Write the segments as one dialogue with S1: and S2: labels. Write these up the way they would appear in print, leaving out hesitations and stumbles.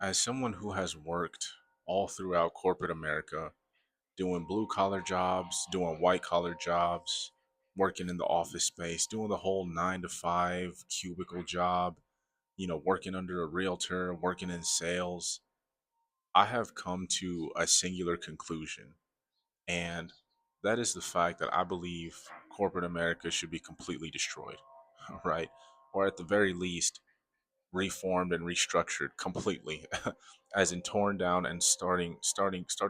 S1: As someone who has worked all throughout corporate America, doing blue collar jobs, doing white collar jobs, working in the office space, doing the whole 9 to 5 cubicle job, working under a realtor, working in sales, I have come to a singular conclusion. And that is the fact that I believe corporate America should be completely destroyed, right? Or at the very least, reformed and restructured completely, as in torn down and started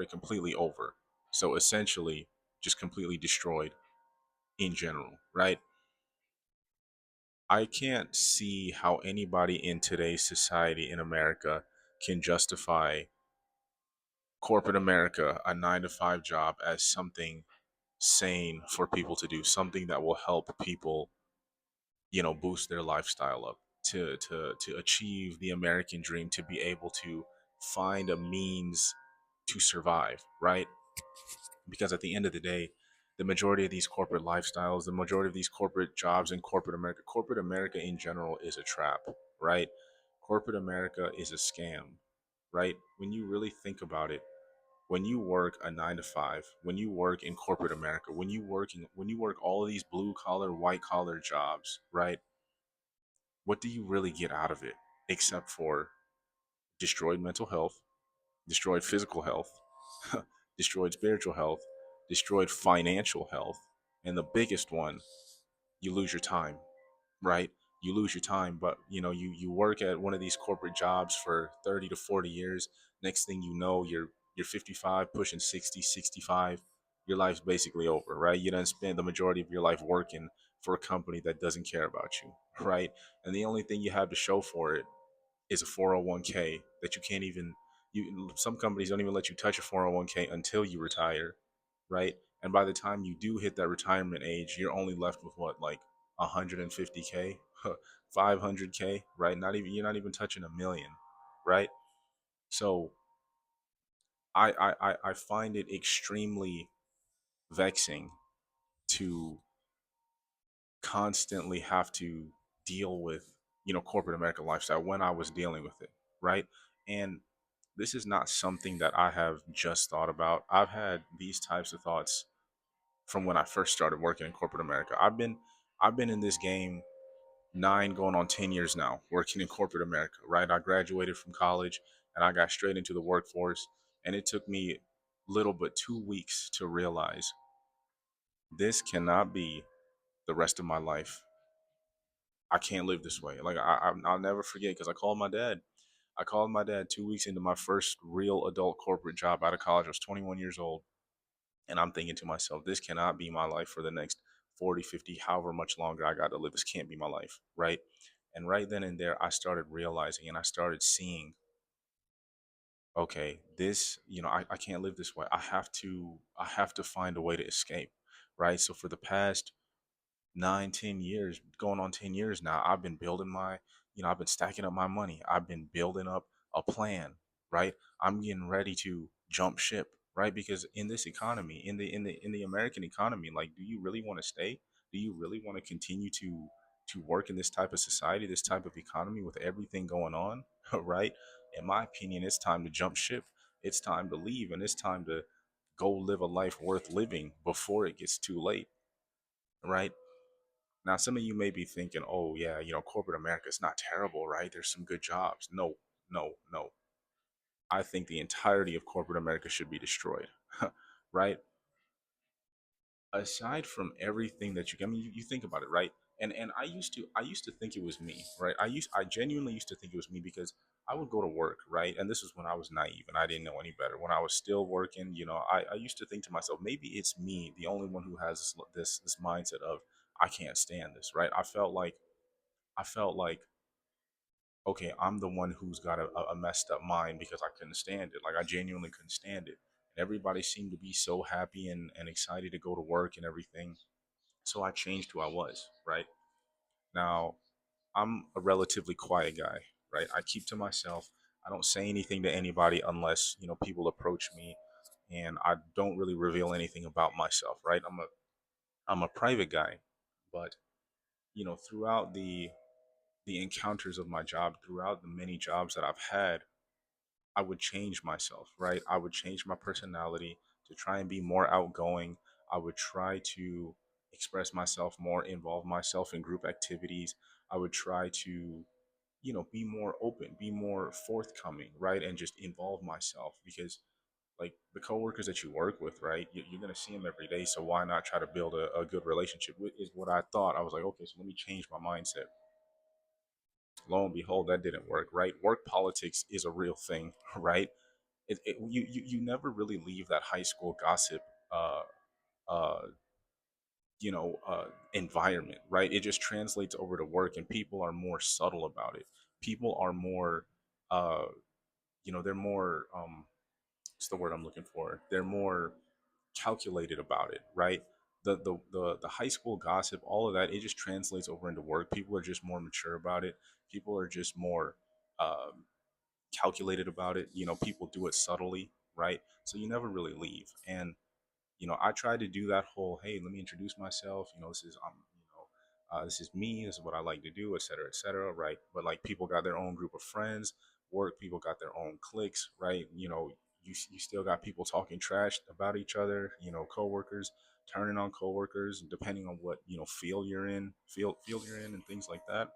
S1: completely over. So essentially, just completely destroyed in general, right? I can't see how anybody in today's society in America can justify corporate America, a 9 to 5 job, as something sane for people to do, something that will help people, boost their lifestyle up, to achieve the American dream, to be able to find a means to survive, right? Because at the end of the day, the majority of these corporate lifestyles, the majority of these corporate jobs in corporate America in general is a trap, right? Corporate America is a scam, right? When you really think about it, when you work a 9 to 5, when you work in corporate America, when you work all of these blue collar, white collar jobs, right? What do you really get out of it except for destroyed mental health, destroyed physical health, destroyed spiritual health, destroyed financial health, and the biggest one, you lose your time, right? You lose your time, but you work at one of these corporate jobs for 30 to 40 years. Next thing you know, you're 55, pushing 60, 65. Your life's basically over, right? You done spent the majority of your life working for a company that doesn't care about you, right? And the only thing you have to show for it is a 401k that you can't even, some companies don't even let you touch a 401k until you retire, right? And by the time you do hit that retirement age, you're only left with what, like 150k, 500k, right? Not even, you're not even touching a million, right? So I find it extremely vexing to constantly have to deal with, corporate American lifestyle when I was dealing with it, right? And this is not something that I have just thought about. I've had these types of thoughts from when I first started working in corporate America. I've been in this game 9 going on 10 years now, working in corporate America, right? I graduated from college and I got straight into the workforce, and it took me little but 2 weeks to realize this cannot be the rest of my life. I can't live this way. Like I'll never forget, because I called my dad. I called my dad 2 weeks into my first real adult corporate job out of college. I was 21 years old. And I'm thinking to myself, this cannot be my life for the next 40, 50, however much longer I got to live. This can't be my life, right? And right then and there, I started realizing and I started seeing, okay, this, I can't live this way. I have to find a way to escape, right? So for the past 9, 10 years, going on 10 years now, I've been building I've been stacking up my money. I've been building up a plan, right? I'm getting ready to jump ship, right? Because in this economy, in the American economy, like, do you really want to stay? Do you really want to continue to work in this type of society, this type of economy with everything going on, right? In my opinion, it's time to jump ship. It's time to leave, and it's time to go live a life worth living before it gets too late, right? Now, some of you may be thinking, oh, yeah, corporate America is not terrible, right? There's some good jobs. No, no, no. I think the entirety of corporate America should be destroyed, right? Aside from everything that I mean, you think about it, right? And I used to think it was me, right? I genuinely used to think it was me, because I would go to work, right? And this was when I was naive and I didn't know any better. When I was still working, I used to think to myself, maybe it's me, the only one who has this mindset of, I can't stand this, right? I felt like, okay, I'm the one who's got a messed up mind, because I couldn't stand it. Like, I genuinely couldn't stand it. And everybody seemed to be so happy and excited to go to work and everything. So I changed who I was, right? Now, I'm a relatively quiet guy, right? I keep to myself. I don't say anything to anybody unless, people approach me, and I don't really reveal anything about myself, right? I'm a private guy, but throughout the encounters of my job, throughout the many jobs that I've had, I would change myself, right? I would change my personality to try and be more outgoing. I would try to express myself more, involve myself in group activities. I would try to, be more open, be more forthcoming, right? And just involve myself because like the coworkers that you work with, right? You're going to see them every day. So why not try to build a good relationship with is what I thought. I was like, okay, so let me change my mindset. Lo and behold, that didn't work, right? Work politics is a real thing, right? You never really leave that high school gossip, uh, uh, environment, right? It just translates over to work, and people are more subtle about it. People are more, uh, they're more, what's the word I'm looking for? They're more calculated about it, right? The high school gossip, all of that, it just translates over into work. People are just more mature about it. People are just more calculated about it. People do it subtly, right? So you never really leave. And I tried to do that whole, hey, let me introduce myself. This is me. This is what I like to do, et cetera, right? But like people got their own group of friends, work people got their own cliques, right? You still got people talking trash about each other. Coworkers turning on coworkers, depending on what field you're in, and things like that.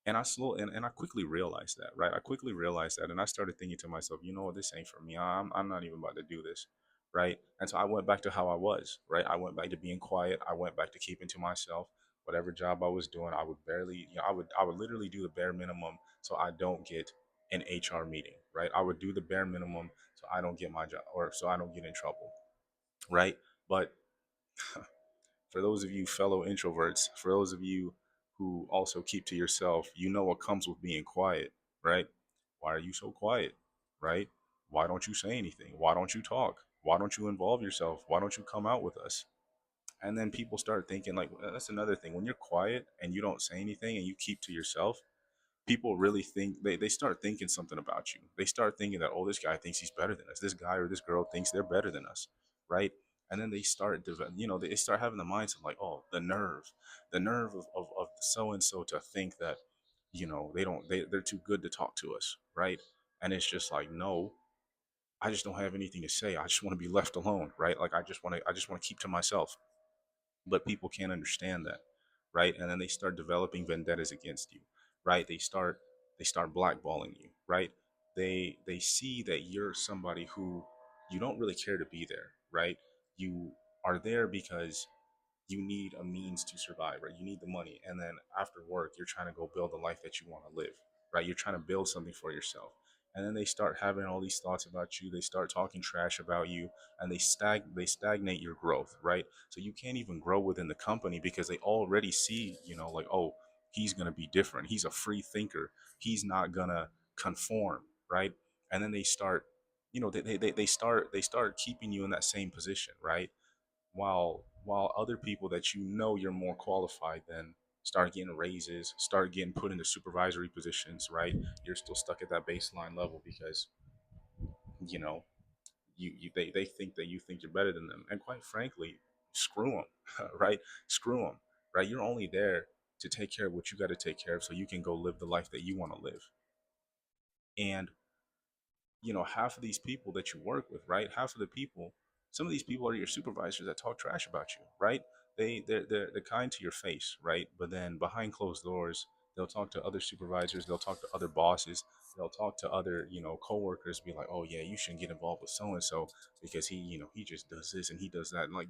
S1: And I quickly realized that, right? I quickly realized that, and I started thinking to myself, you know what, this ain't for me. I'm not even about to do this, right? And so I went back to how I was, right? I went back to being quiet. I went back to keeping to myself. Whatever job I was doing, I would barely, I would literally do the bare minimum so I don't get an HR meeting, right? I would do the bare minimum so I don't get my job or so I don't get in trouble, right? But for those of you fellow introverts, for those of you who also keep to yourself, you know what comes with being quiet, right? Why are you so quiet, right? Why don't you say anything? Why don't you talk? Why don't you involve yourself? Why don't you come out with us? And then people start thinking, like, that's another thing. When you're quiet and you don't say anything and you keep to yourself, people really think they start thinking something about you. They start thinking that, oh, this guy thinks he's better than us. This guy or this girl thinks they're better than us, right? And then they start they start having the mindset like, oh, the nerve of so and so to think that they're too good to talk to us, right? And it's just like, no, I just don't have anything to say. I just want to be left alone, right? Like I just want to keep to myself. But people can't understand that, right? And then they start developing vendettas against you, right? They start blackballing you, right? They see that you're somebody who you don't really care to be there, right? You are there because you need a means to survive, right? You need the money. And then after work, you're trying to go build the life that you want to live, right? You're trying to build something for yourself. And then they start having all these thoughts about you. They start talking trash about you, and they stagnate your growth, right? So you can't even grow within the company because they already see, like, oh, he's going to be different. He's a free thinker. He's not going to conform, right? And then they start, they start keeping you in that same position, right? While other people that you're more qualified than start getting raises, start getting put into supervisory positions, right? You're still stuck at that baseline level because you know they think that you think you're better than them, and quite frankly, screw them, right? Screw them, right? You're only there to take care of what you got to take care of so you can go live the life that you want to live. And half of these people that you work with, right? Half of the people, some of these people are your supervisors that talk trash about you, right? They're kind to your face, right? But then behind closed doors, they'll talk to other supervisors, they'll talk to other bosses, they'll talk to other, coworkers, be like, oh yeah, you shouldn't get involved with so and so because he just does this and he does that. And like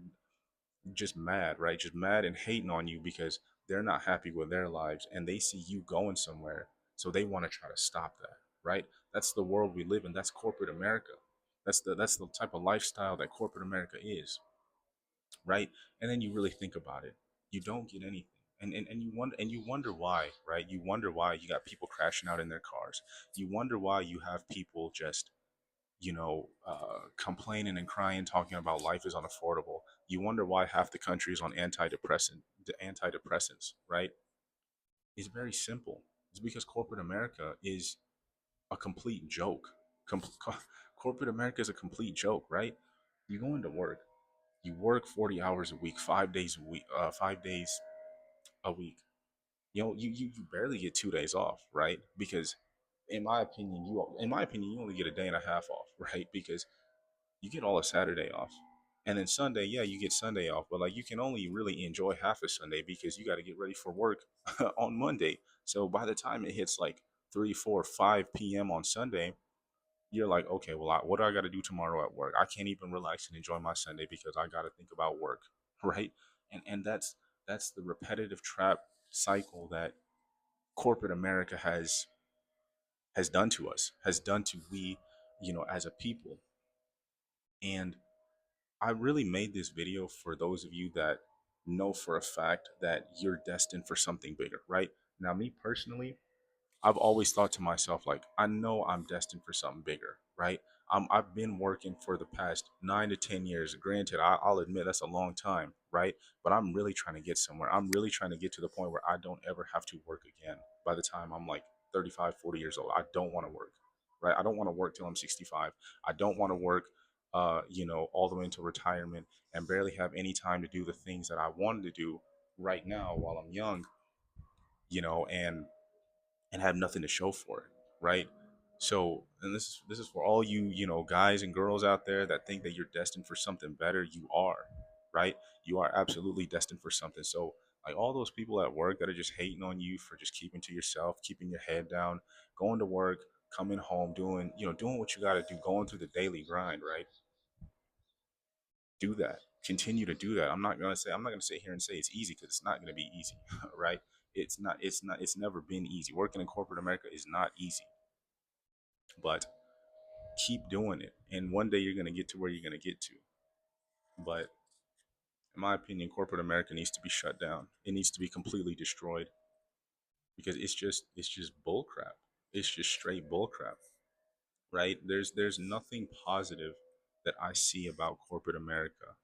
S1: just mad, right? Just mad and hating on you because they're not happy with their lives and they see you going somewhere. So they want to try to stop that, right? That's the world we live in. That's corporate America. That's the type of lifestyle that corporate America is, right? And then you really think about it. You don't get anything. And you wonder why, right? You wonder why you got people crashing out in their cars. You wonder why you have people just complaining and crying, talking about life is unaffordable. You wonder why half the country is on antidepressants, right? It's very simple. It's because corporate America is a complete joke. Com- Corporate America is a complete joke, right? You go into work, you work 40 hours a week, 5 days a week, 5 days a week. You barely get 2 days off, right? Because in my opinion, you only get a day and a half off, right? Because you get all of Saturday off. And then Sunday, yeah, you get Sunday off, but like you can only really enjoy half a Sunday because you got to get ready for work on Monday. So by the time it hits like 3, 4, 5 p.m. on Sunday, you're like, okay, well, what do I got to do tomorrow at work? I can't even relax and enjoy my Sunday because I got to think about work, right? And that's the repetitive trap cycle that corporate America has done to us, has done to we, as a people. And I really made this video for those of you that know for a fact that you're destined for something bigger, right? Now, me personally, I've always thought to myself, like, I know I'm destined for something bigger, right? I've been working for the past 9 to 10 years. Granted, I'll admit that's a long time, right? But I'm really trying to get somewhere. I'm really trying to get to the point where I don't ever have to work again by the time I'm like 35, 40 years old. I don't want to work, right? I don't want to work till I'm 65. I don't want to work, all the way into retirement and barely have any time to do the things that I wanted to do right now while I'm young, and have nothing to show for it, right? So, and this is for all you, guys and girls out there that think that you're destined for something better. You are, right? You are absolutely destined for something. So, like all those people at work that are just hating on you for just keeping to yourself, keeping your head down, going to work, coming home, doing what you got to do, going through the daily grind, right? Do that. Continue to do that. I'm not gonna sit here and say it's easy because it's not gonna be easy, right? It's never been easy. Working in corporate America is not easy, but keep doing it. And one day you're gonna get to where you're gonna get to. But in my opinion, corporate America needs to be shut down. It needs to be completely destroyed because it's just bull crap. It's just straight bull crap, right? There's nothing positive that I see about corporate America,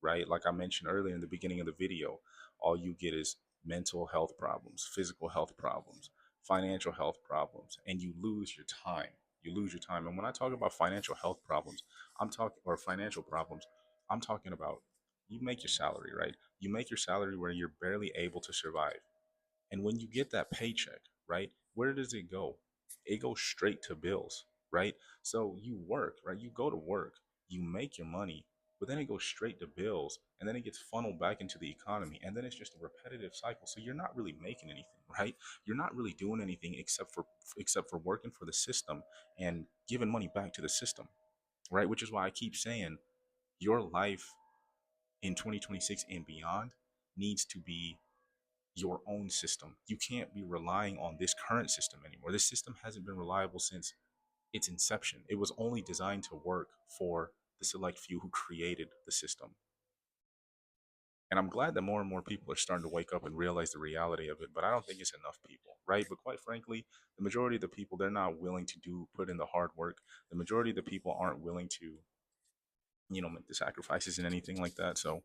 S1: right? Like I mentioned earlier in the beginning of the video, all you get is mental health problems, physical health problems, financial health problems, and you lose your time. You lose your time. And when I talk about financial health problems, or financial problems, I'm talking about you make your salary, right? You make your salary where you're barely able to survive. And when you get that paycheck, right, where does it go? It goes straight to bills, right? So you work, right? You go to work, you make your money, but then it goes straight to bills and then it gets funneled back into the economy. And then it's just a repetitive cycle. So you're not really making anything, right? You're not really doing anything except for working for the system and giving money back to the system, right? Which is why I keep saying your life in 2026 and beyond needs to be your own system. You can't be relying on this current system anymore. This system hasn't been reliable since its inception. It was only designed to work for the select few who created the system. And I'm glad that more and more people are starting to wake up and realize the reality of it, but I don't think it's enough people, right? But quite frankly, the majority of the people, they're not willing to put in the hard work. The majority of the people aren't willing to, make the sacrifices and anything like that. So,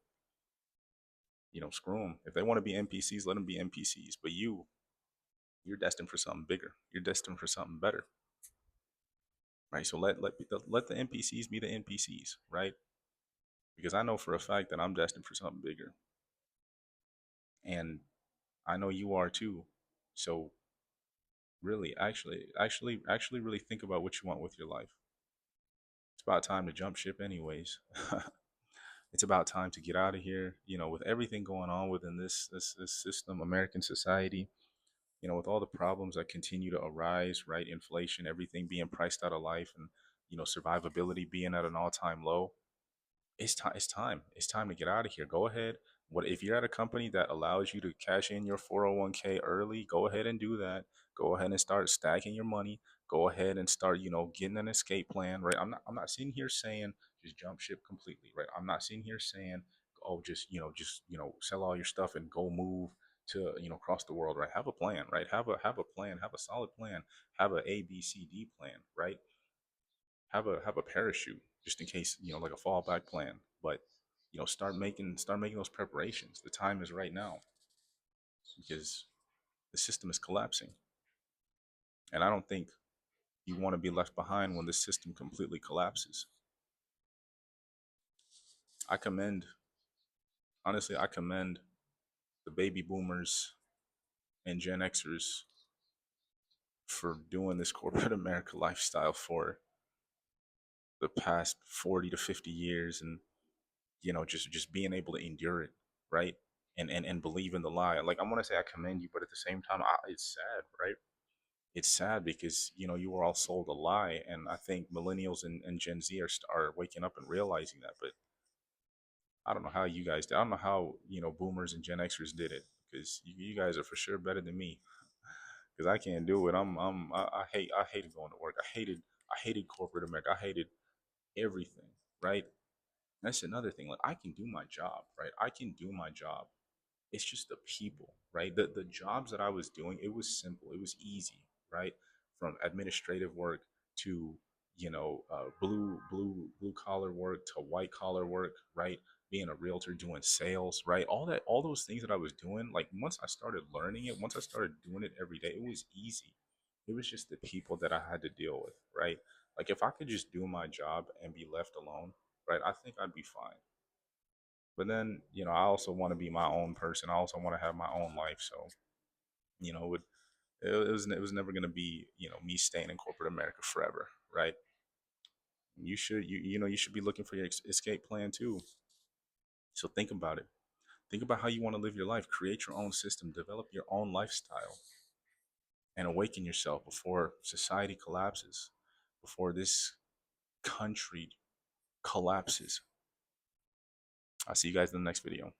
S1: screw them. If they want to be NPCs, let them be NPCs. But you're destined for something bigger. You're destined for something better, right? So let the NPCs be the NPCs, right? Because I know for a fact that I'm destined for something bigger, and I know you are too. So really, actually, really think about what you want with your life. It's about time to jump ship, anyways. It's about time to get out of here. With everything going on within this system, American society, with all the problems that continue to arise, right? Inflation, everything being priced out of life, and survivability being at an all-time low. It's time. It's time. It's time to get out of here. Go ahead. What if you're at a company that allows you to cash in your 401k early? Go ahead and do that. Go ahead and start stacking your money. Go ahead and start, getting an escape plan, right? I'm not sitting here saying just jump ship completely, right? I'm not sitting here saying, oh, just sell all your stuff and go move to, across the world, right? Have a plan, right? Have a plan, have a solid plan, have a ABCD plan, right? Have a parachute just in case, like a fallback plan. But start making those preparations. The time is right now because the system is collapsing, and I don't think you want to be left behind when the system completely collapses. I commend, honestly, I commend the baby boomers and Gen Xers for doing this corporate America lifestyle for the past 40 to 50 years, and just being able to endure it, right? And believe in the lie. Like, I want to say I commend you, but at the same time, it's sad, right? It's sad because you were all sold a lie, and I think millennials and Gen Z are waking up and realizing that. But I don't know how you guys did. I don't know how boomers and Gen Xers did it, because you guys are for sure better than me, because I can't do it. I hated going to work. I hated corporate America. I hated everything, right? That's another thing. Like, I can do my job, right? I can do my job. It's just the people, right? The jobs that I was doing, it was simple, it was easy, right? From administrative work to blue collar work to white collar work, right? Being a realtor, doing sales, right? All those things that I was doing, like, once I started learning it, once I started doing it every day, it was easy. It was just the people that I had to deal with, right? Like, if I could just do my job and be left alone, right, I think I'd be fine. But then, I also want to be my own person. I also want to have my own life. So, you know, it was never going to be, me staying in corporate America forever, right? You should be looking for your escape plan too. So think about it. Think about how you want to live your life. Create your own system. Develop your own lifestyle, and awaken yourself before society collapses, before this country collapses. I'll see you guys in the next video.